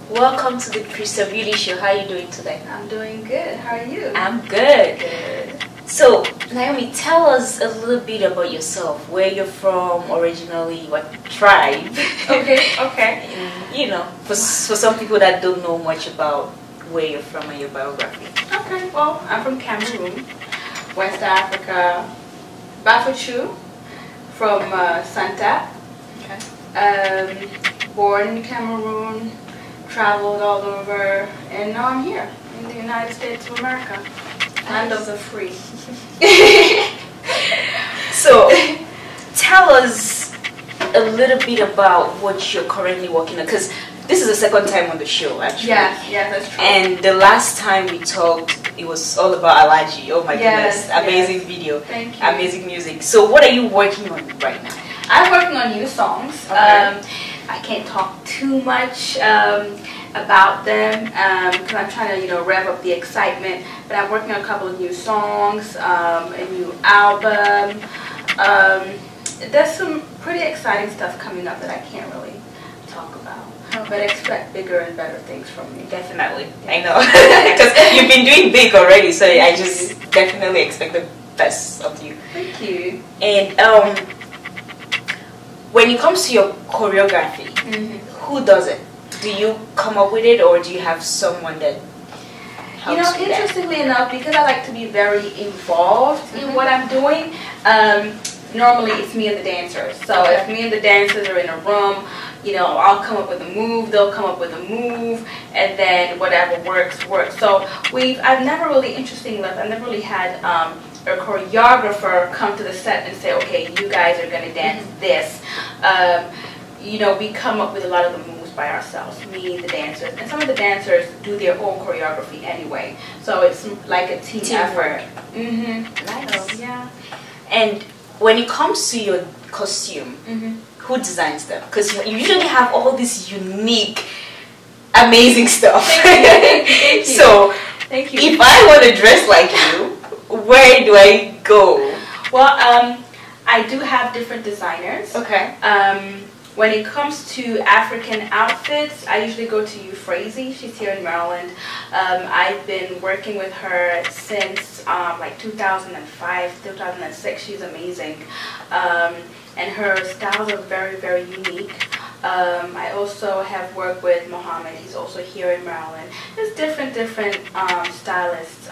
Welcome to the Crystal Beauty Show. How are you doing today? I'm doing good. How are you? I'm good. So, Naomi, tell us a little bit about yourself. Where you're from originally, what tribe? Okay. And, you know, for some people that don't know much about where you're from and your biography. Okay, well, I'm from Cameroon, West Africa, Achu, from Santa. Okay. Born in Cameroon, traveled all over, and now I'm here in the United States of America, land of the free. So, tell us a little bit about what you're currently working on, because this is the second time on the show, actually. Yeah, that's true. And the last time we talked, it was all about Allergy. Oh my goodness, amazing video, thank you. Amazing music. So, what are you working on right now? I'm working on new songs. Okay. I can't talk too much about them because I'm trying to, rev up the excitement. But I'm working on a couple of new songs, a new album. There's some pretty exciting stuff coming up that I can't really talk about. Okay. But expect bigger and better things from me. Definitely, I know, because you've been doing big already. So I just definitely expect the best of you. Thank you. And when it comes to your choreography, who does it? Do you come up with it, or do you have someone that helps you? Interestingly enough, because I like to be very involved in what I'm doing, normally it's me and the dancers. So if me and the dancers are in a room, I'll come up with a move, they'll come up with a move, and then whatever works. So I've never really, interestingly enough, I've never really had a choreographer come to the set and say, okay, you guys are going to dance this. We come up with a lot of the moves by ourselves, me, the dancers, and some of the dancers do their own choreography anyway. So it's like a team effort. Nice. So, yeah. And when it comes to your costume, who designs them? Because you usually have all this unique, amazing stuff. Thank you. So, Thank you. if I want to dress like you, where do I go? Well, I do have different designers. Okay. When it comes to African outfits, I usually go to Euphrasie. She's here in Maryland. I've been working with her since like 2005, 2006. She's amazing. And her styles are very, very unique. I also have worked with Mohammed. He's also here in Maryland. There's different stylists.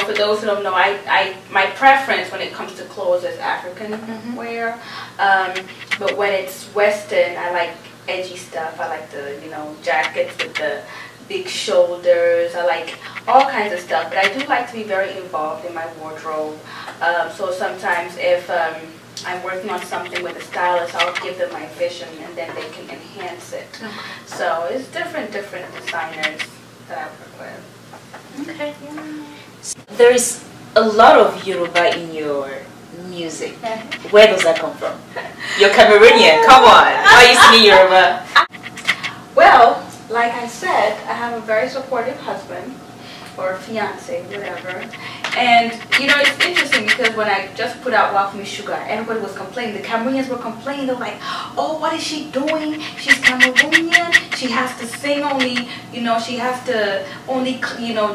For those who don't know, my preference when it comes to clothes is African wear. But when it's Western, I like edgy stuff. I like the, jackets with the big shoulders. I like all kinds of stuff. But I do like to be very involved in my wardrobe. So sometimes if I'm working on something with a stylist, I'll give them my vision and then they can enhance it. Okay. So it's different designers that I work with. Okay. There is a lot of Yoruba in your music. Where does that come from? You're Cameroonian. Come on. Why are you singing Yoruba? Well, like I said, I have a very supportive husband or fiance, whatever. And it's interesting because when I just put out Walk Me Sugar, everybody was complaining. The Cameroonians were complaining. They were like, oh, what is she doing? She's Cameroonian. She has to sing only, she has to only,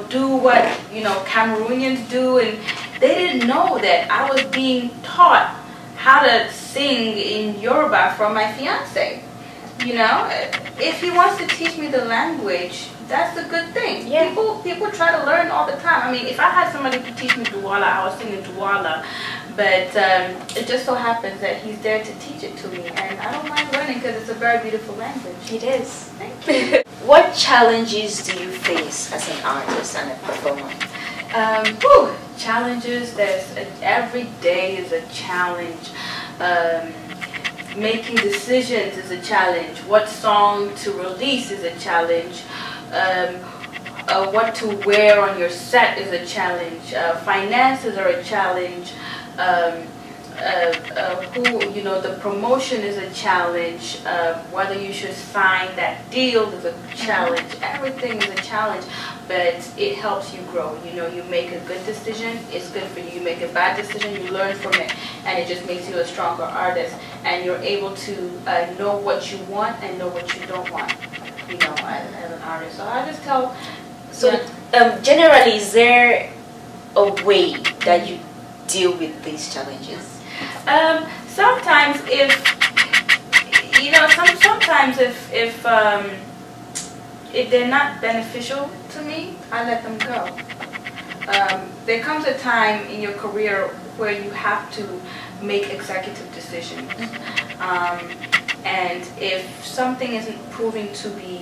do what, Cameroonians do. And they didn't know that I was being taught how to sing in Yoruba from my fiance. If he wants to teach me the language, that's a good thing. Yeah. People try to learn all the time. I mean, if I had somebody to teach me Douala, I was singing Douala. But it just so happens that he's there to teach it to me. And I don't mind learning because it's a very beautiful language. It is. Thank you. What challenges do you face as an artist and a performer? Challenges. Every day is a challenge. Making decisions is a challenge. What song to release is a challenge. What to wear on your set is a challenge. Finances are a challenge. The promotion is a challenge. Whether you should sign that deal is a challenge. Everything is a challenge, but it helps you grow. You make a good decision, it's good for you. You make a bad decision, you learn from it, and it just makes you a stronger artist. And you're able to know what you want and know what you don't want. artist. So I just tell. So generally, is there a way that you deal with these challenges? Sometimes if you know, sometimes if they're not beneficial to me, I let them go. There comes a time in your career where you have to make executive decisions. And if something isn't proving to be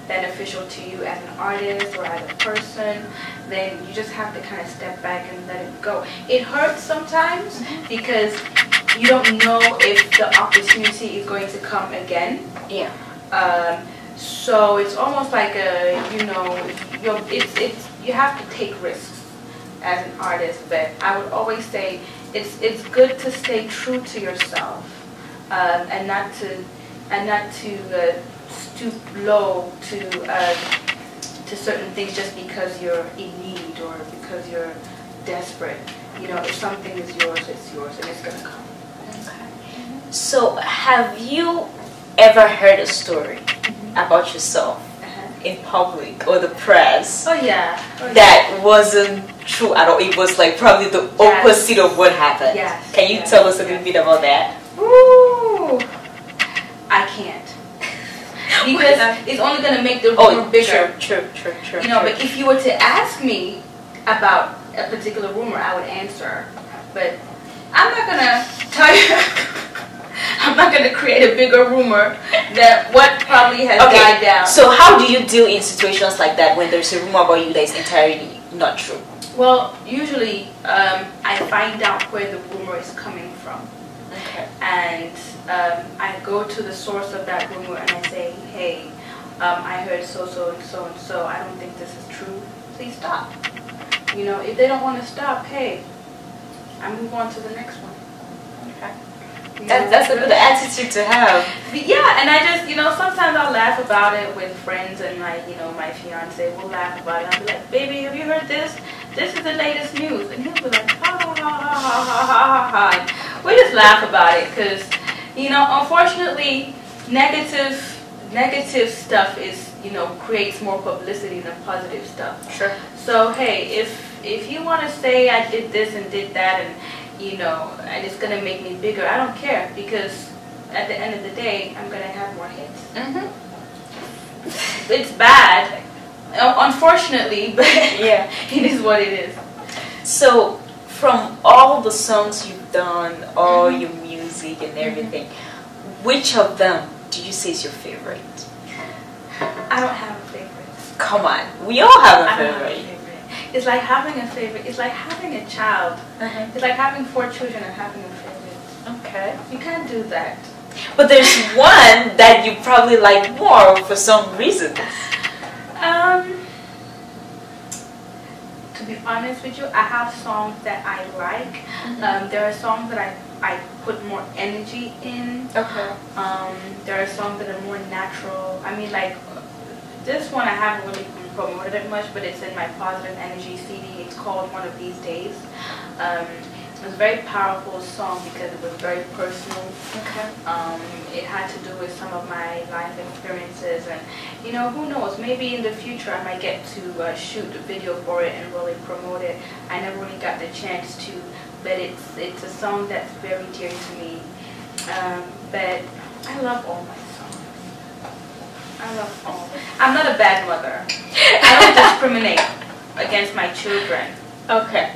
beneficial to you as an artist or as a person, then you just have to kind of step back and let it go. It hurts sometimes because you don't know if the opportunity is going to come again. Yeah. So it's almost like you have to take risks as an artist. But I would always say it's good to stay true to yourself. And not to stoop low to certain things just because you're in need or because you're desperate. You know, if something is yours, it's yours, and it's gonna come. Okay. So, have you ever heard a story about yourself in public or the press? Oh yeah. That wasn't true at all. It was like probably the opposite of what happened. Yes. Can you tell us a little bit about that? Ooh, I can't. Because it's only going to make the rumor bigger. True. You know, but if you were to ask me about a particular rumor, I would answer. But I'm not going to tell you, I'm not going to create a bigger rumor than what probably has died down. So how do you deal in situations like that when there's a rumor about you that is entirely not true? Well, usually I find out where the rumor is coming from. Okay. And I go to the source of that rumor and I say, hey, I heard so and so. I don't think this is true. Please stop. You know, if they don't want to stop, hey, I move on to the next one. Okay. That's a good attitude to have. But yeah, and I just, you know, sometimes I'll laugh about it with friends and my fiance will laugh about it. I'll be like, baby, have you heard this? This is the latest news. And he'll be like, ha ha ha ha ha ha ha. And we just laugh about it because, you know, unfortunately, negative stuff is, you know, creates more publicity than positive stuff. Sure. So hey, if you want to say I did this and did that and, you know, and it's going to make me bigger, I don't care because at the end of the day, I'm going to have more hits. It's bad, unfortunately, but yeah, it is what it is. So, from all the songs you've done, all your music and everything, which of them do you say is your favorite? I don't have a favorite. Come on, we all have a favorite. Don't have a favorite. It's like having a favorite. It's like having a child. It's like having 4 children and having a favorite. Okay. You can't do that. But there's one that you probably like more for some reason. To be honest with you, I have songs that I like. There are songs that I put more energy in. Okay. There are songs that are more natural. I mean, like this one I haven't really promoted it much, but it's in my Positive Energy CD. It's called One of These Days. It was a very powerful song because it was very personal. Okay. It had to do with some of my life experiences, and you know, who knows, maybe in the future I might get to shoot a video for it and really promote it. I never really got the chance to, but it's a song that's very dear to me. But I love all my songs. I love all. I'm not a bad mother. I don't discriminate against my children. Okay.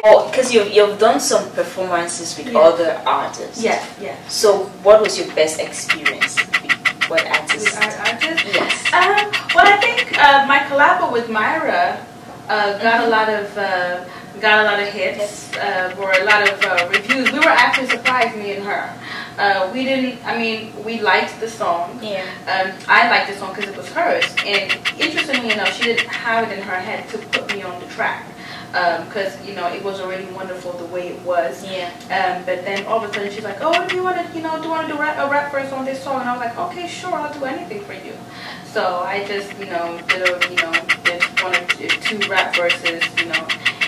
Oh, because you've done some performances with other artists. Yeah. So, what was your best experience with what artists? With our artists? Yes. Well, I think my collab with Myra got a lot of hits. Were a lot of reviews. We were actually surprised, me and her. We liked the song. Yeah. I liked the song because it was hers. And interestingly enough, she didn't have it in her head to put me on the track. Because, you know, it was already wonderful the way it was. Yeah. But then all of a sudden she's like, oh, do you want to, do a rap verse on this song? And I was like, okay, sure, I'll do anything for you. So I just, did one or two rap verses,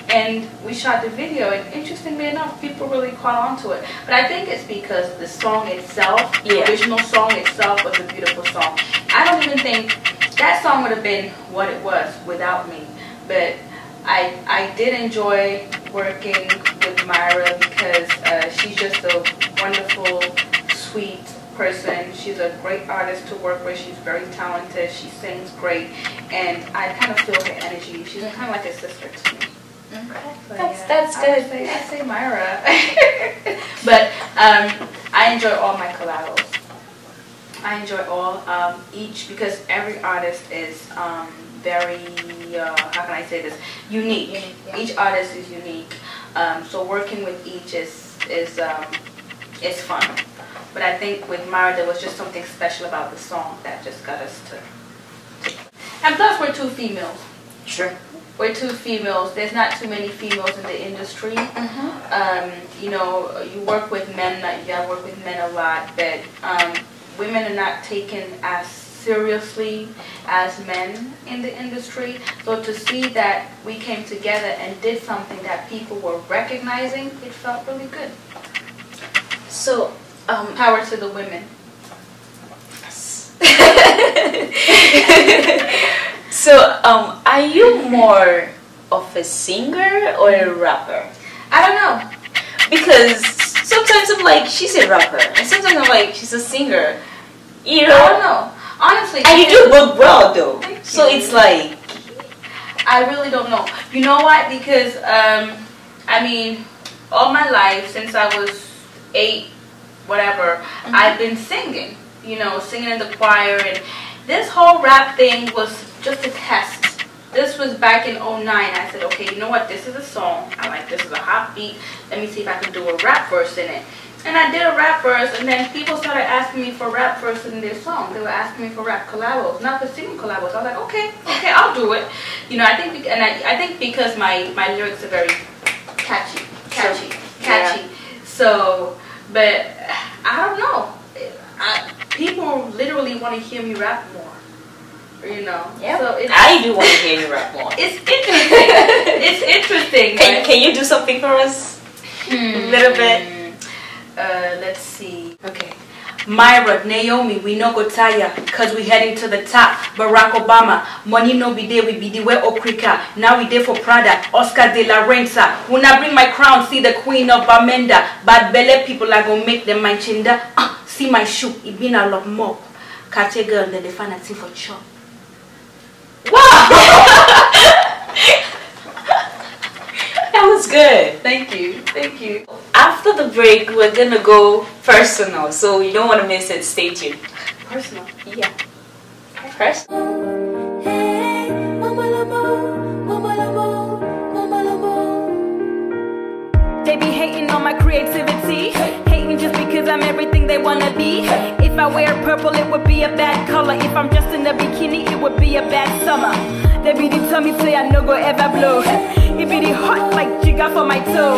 and we shot the video, and interestingly enough, people really caught on to it. But I think it's because the song itself, the original song itself, was a beautiful song. I don't even think that song would have been what it was without me. But I did enjoy working with Myra because she's just a wonderful, sweet person. She's a great artist to work with. She's very talented. She sings great, and I kind of feel her energy. She's kind of like a sister to me. Okay. So, That's good. I say Myra. But I enjoy all my collabs. I enjoy all each, because every artist is very how can I say this, unique. Each artist is unique. So working with each is fun. But I think with Myra, there was just something special about the song that just got us to. And plus, we're two females. Sure. We're two females. There's not too many females in the industry. You know, you work with men. I work with men a lot, but women are not taken as seriously as men in the industry. So to see that we came together and did something that people were recognizing, it felt really good. So, power to the women. So, are you more of a singer or a rapper? I don't know. Because sometimes I'm like, she's a rapper, and sometimes I'm like, she's a singer. You know? I don't know. Honestly. And you do both well, though. Thank So you. it's like, I really don't know. You know why? Because, I mean, all my life, since I was 8, whatever, I've been singing. You know, singing in the choir, and this whole rap thing was just a test. This was back in '09. I said, okay, you know what? This is a song. I like this is a hot beat. Let me see if I can do a rap verse in it. And I did a rap verse, and then people started asking me for rap verses in their song. They were asking me for rap collabos, not for singing collabos. I was like, okay, I'll do it. You know, I think, I think because my lyrics are very catchy. Yeah. So, but I don't know. People literally want to hear me rap more. You know. Yeah. So I do want to hear you rap more. It's interesting. It's interesting. Can you do something for us? A little bit. Let's see. Okay. Myra, Naomi, we no go tire, cause we heading to the top. Barack Obama, money no be there, we be the way Okrika. Now we there for Prada, Oscar de la Renta. When I bring my crown, see the queen of Bamenda. Bad belly people are gonna make them my chinda. See my shoe, it been a lot more. Catch a girl, then they find a thing for chop. Wow! That was good. Thank you. Thank you. After the break, we're gonna go personal, so you don't want to miss it. Stay tuned. Personal. Yeah. Personal. They be hating on my creativity, hating just because I'm everything they wanna be. If I wear purple, it would be a bad color. If I'm dressed in a bikini, it would be a bad summer. They be the tummy say I no go ever blow. It be the hot like jigger for my toe.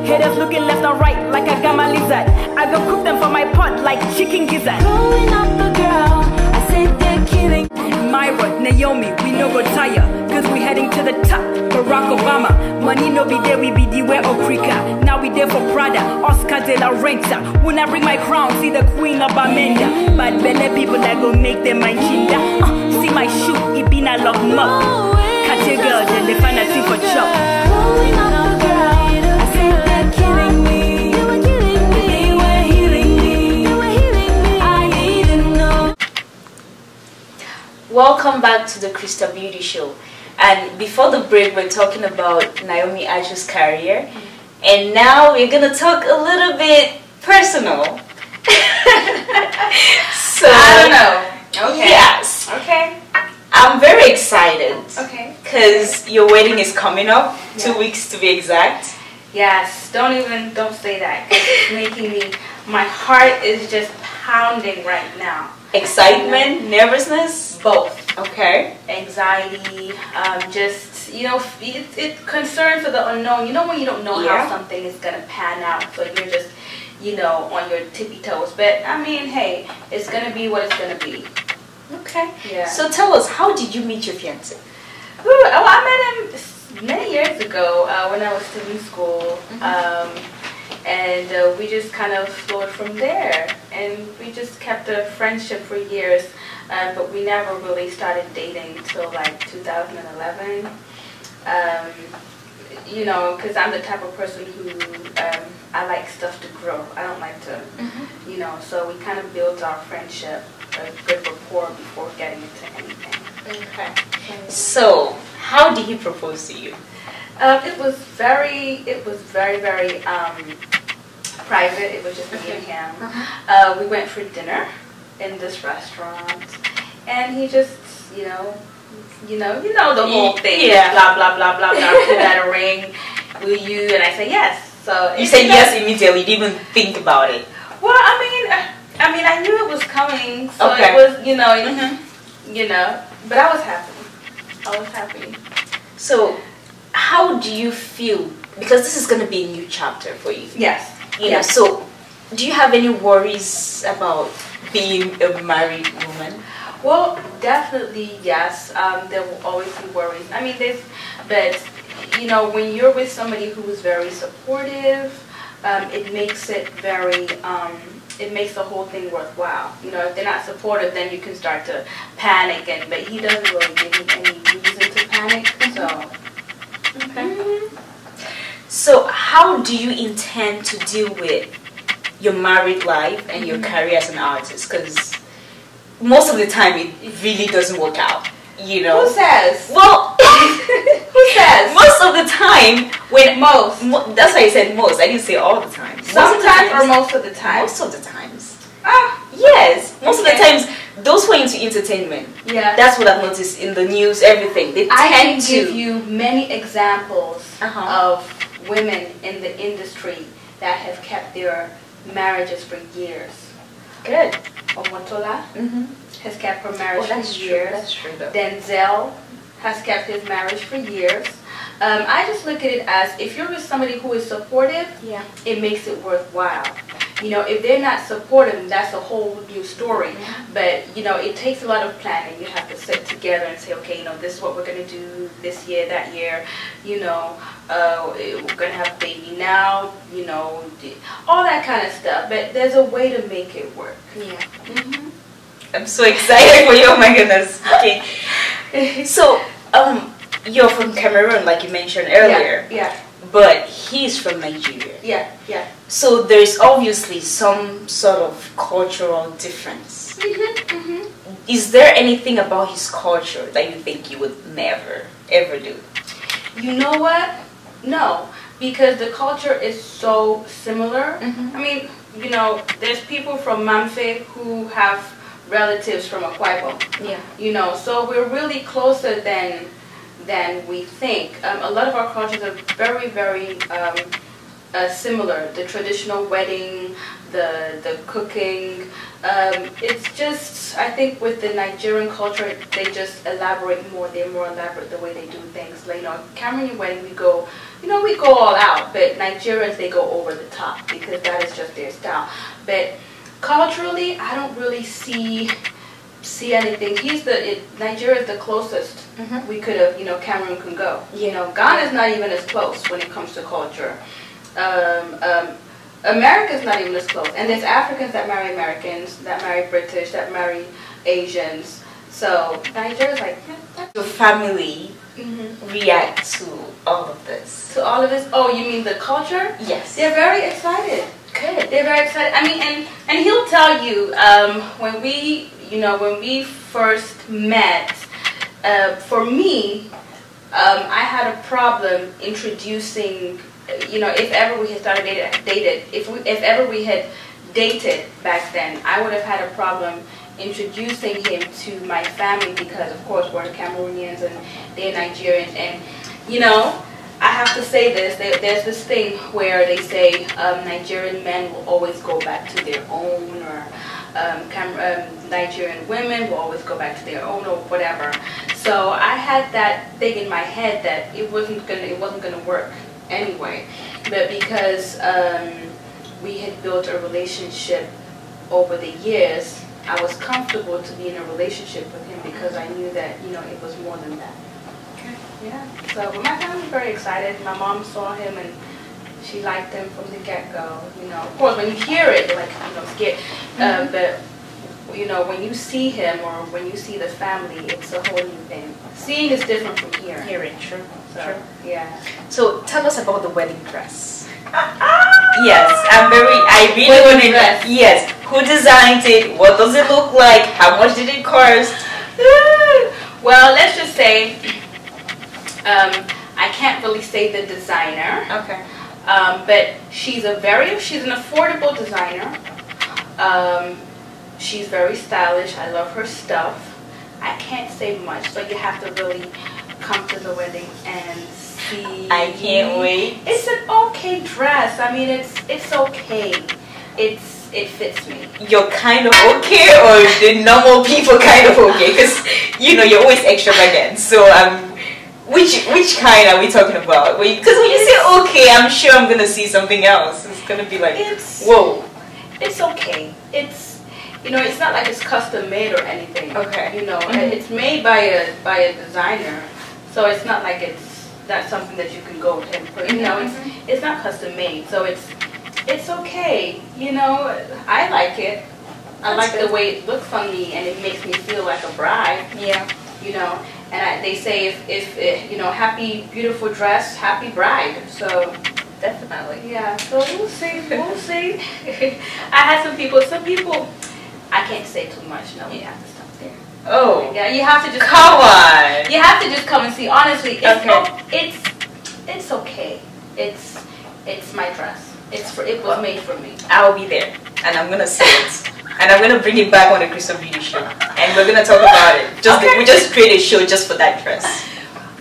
Haters looking left and right like a gamma lizard. I go cook them for my pot like chicken gizzard. Going up the ground, I said they're killing. Myra, Naomi, we no go tire, cause we heading to the top. Barack Obama, money no be there, we be the way Okrika. Now we there for Prada, Oscar de la Renta. When I bring my crown, see the queen of Bamenda. Bad belly people that go make them my chinda. See my shoe, it been a lock up. Catch a girl, then they find a thing for chop. Rolling up the ground, I said they're killing me. They were killing me. They were healing me. They were healing me. I need to know. Welcome back to the Crystal Beauty Show. And before the break, we're talking about Naomi Achu's career. And now we're going to talk a little bit personal. So, I don't know. Okay. Yes. Okay. I'm very excited. Okay. Because your wedding is coming up. Yeah. 2 weeks to be exact. Yes. Don't say that. It's making me, my heart is just pounding right now. Excitement, nervousness? Both. Okay. Anxiety, just, you know, it concerns for the unknown. You know when you don't know how something is going to pan out, so you're just, you know, on your tippy toes. But, I mean, hey, it's going to be what it's going to be. Okay. Yeah. So tell us, how did you meet your fiancé? Well, I met him many years ago when I was still in school. And we just kind of flowed from there, and we just kept a friendship for years, but we never really started dating till like 2011. You know, because I'm the type of person who I like stuff to grow. I don't like to, you know, so we kind of built our friendship, a good rapport before getting into anything. Okay. So, how did he propose to you? It was very private. It was just me and him. We went for dinner in this restaurant, and he just, you know the whole thing. Yeah. Blah blah blah blah blah. Put out a ring. Will you? And I said yes. So you said yes immediately. You didn't even think about it. Well, I mean, I knew it was coming, so it was, you know, But I was happy. So, how do you feel? Because this is going to be a new chapter for you. Yes. You know, so do you have any worries about being a married woman? Well, definitely yes. There will always be worries. I mean, but you know, when you're with somebody who is very supportive, it makes it very. It makes the whole thing worthwhile. You know, if they're not supportive, then you can start to panic. But he doesn't really give me any reason to panic. So. Okay. So, how do you intend to deal with your married life and your career as an artist? Because most of the time, it really doesn't work out. You know. Who says? Well, who says? Most of the time, when most. That's why I said most. I didn't say all the time. Sometimes or most of the time. Most of the times. Ah, yes. Most of the times, those who are into entertainment. Yeah. That's what I've noticed in the news. Everything they I tend can to give you many examples of women in the industry that have kept their marriages for years. Good. Omotola has kept her marriage for years. True. That's true, though. Denzel has kept his marriage for years. I just look at it as if you're with somebody who is supportive, it makes it worthwhile. You know, if they're not supportive, that's a whole new story. But, you know, it takes a lot of planning. You have to sit together and say, okay, you know, this is what we're going to do this year, that year. You know, we're going to have a baby now, you know, all that kind of stuff. But there's a way to make it work. Yeah. I'm so excited for you. Oh, my goodness. Okay. So, you're from Cameroon, like you mentioned earlier. Yeah. But he's from Nigeria. Yeah. So there's obviously some sort of cultural difference. Is there anything about his culture that you think you would never, ever do? You know what? No. Because the culture is so similar. I mean, you know, there's people from Mamfe who have relatives from Akwa Ibom. Yeah. You know, so we're really closer than we think. A lot of our cultures are very, very similar. The traditional wedding, the cooking. It's just, I think with the Nigerian culture, they just elaborate more. They're more elaborate the way they do things. Like, you know, Cameroonian wedding, we go all out. But Nigerians, they go over the top because that is just their style. But culturally, I don't really see anything. Nigeria is the closest we could have, you know, Cameroon can go. You know, Ghana is not even as close when it comes to culture. America is not even as close. And there's Africans that marry Americans, that marry British, that marry Asians. So Nigeria's like, Your family react to all of this? To all of this? Oh, you mean the culture? Yes. They're very excited. Good. They're very excited. I mean, and he'll tell you, when we first met, for me, I had a problem introducing, you know, if ever we had started if ever we had dated back then, I would have had a problem introducing him to my family because, of course, we're Cameroonians and they're Nigerians. And, you know, I have to say this, there's this thing where they say Nigerian men will always go back to their own, or Nigerian women will always go back to their own, or whatever. So I had that thing in my head that it wasn't gonna work anyway. But because we had built a relationship over the years, I was comfortable to be in a relationship with him because I knew that, you know, it was more than that. Okay. Yeah. So, but my family's very excited. My mom saw him and she liked him from the get-go. You know, of course, when you hear it, you're like, you know, scared. But you know, when you see him or when you see the family, it's a whole new thing. Seeing is different from hearing. Hearing, true. So, True. yeah. So tell us about the wedding dress. Yes, I really want to know. Yes, who designed it? What does it look like? How much did it cost? Well, let's just say, I can't really say the designer. Okay. But she's an affordable designer. She's very stylish. I love her stuff. I can't say much, but you have to really come to the wedding and see. I can't wait. It's an okay dress. I mean, it's okay. It fits me. You're kind of okay, or the normal people kind of okay? Because you know you're always extravagant. So which kind are we talking about? Because when you say okay, I'm sure I'm gonna see something else. It's gonna be like, whoa. It's okay. You know, it's not like it's custom made or anything. Okay. You know, it's made by a designer, so it's not like that's something that you can go and put. You know, it's not custom made, so it's okay. You know, I like it. I like the way it looks on me, and it makes me feel like a bride. Yeah. You know, and they say if you know, happy beautiful dress, happy bride. So. Definitely. Yeah. So we'll see. We'll see. I had some people. I can't say too much. No, you have to stop there. Oh. Yeah, you have to just come on. You have to just come and see. Honestly, it's okay. It's my dress. It was made for me. I'll be there, and I'm gonna see it, and I'm gonna bring it back on the Crystal Beauty Show, and we're gonna talk about it. We just create a show just for that dress.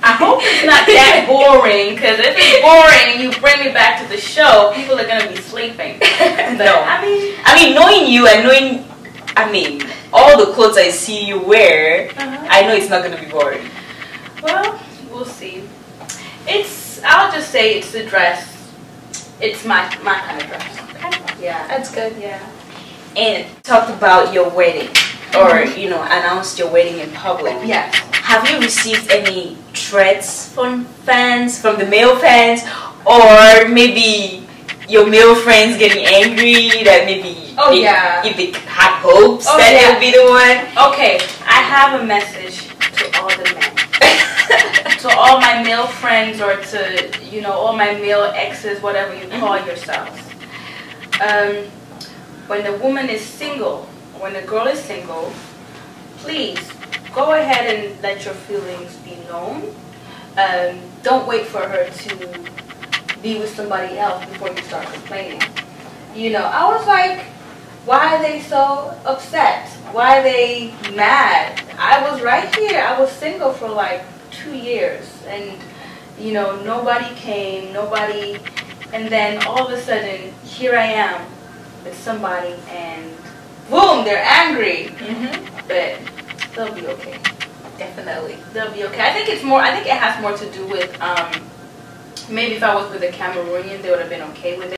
I hope it's not that boring, because if it's boring and you bring me back to the show, people are gonna be sleeping. But, no, I mean, knowing you and knowing, all the clothes I see you wear, I know it's not gonna be boring. Well, we'll see. I'll just say it's the dress. It's my kind of dress. Okay. Yeah. That's good. Yeah. And talked about your wedding, or announced your wedding in public. Yes. Have you received any threats from fans, from the male fans, or maybe your male friends getting angry that maybe if they had hopes that they would be the one? Okay, I have a message to all the men. To all my male friends, or to all my male exes, whatever you call yourselves. When the woman is single, when the girl is single, please go ahead and let your feelings be known. Don't wait for her to be with somebody else before you start complaining. I was like, why are they so upset? Why are they mad? I was right here. I was single for like 2 years, and nobody came, and then all of a sudden here I am with somebody, and boom, they're angry. But they'll be okay. Definitely. They'll be okay. I think it has more to do with maybe if I was with a Cameroonian, they would have been okay with it.